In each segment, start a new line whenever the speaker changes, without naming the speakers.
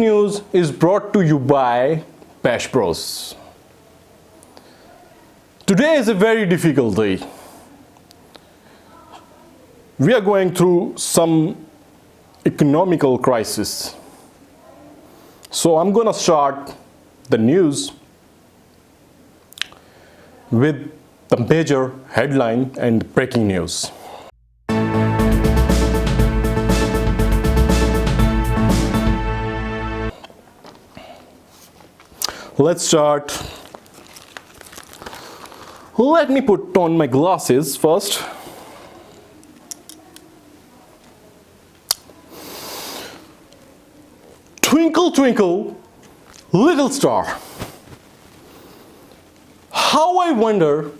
news is brought to you by bashbros. Today is a very difficult day. We are going through some economical crisis. So I'm going to start the news with the major headline and breaking news. Let's start. Let me put on my glasses first. Twinkle twinkle little star, how I wonder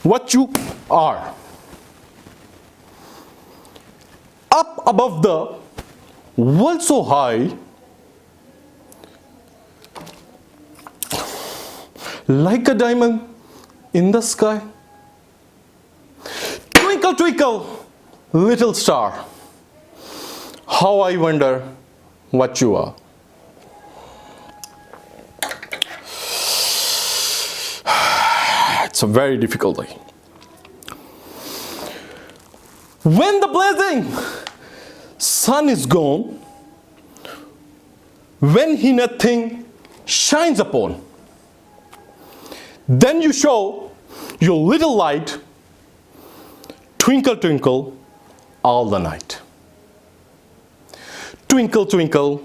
what you are. Up above the world so high, like a diamond in the sky. Twinkle twinkle little star, how I wonder what you are. It's a very difficult day. When the blazing sun is gone, when he nothing shines upon, then you show your little light, twinkle twinkle all the night. Twinkle twinkle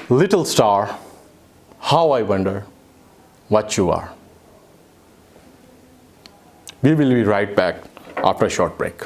little star, how I wonder what you are. We will be right back after a short break.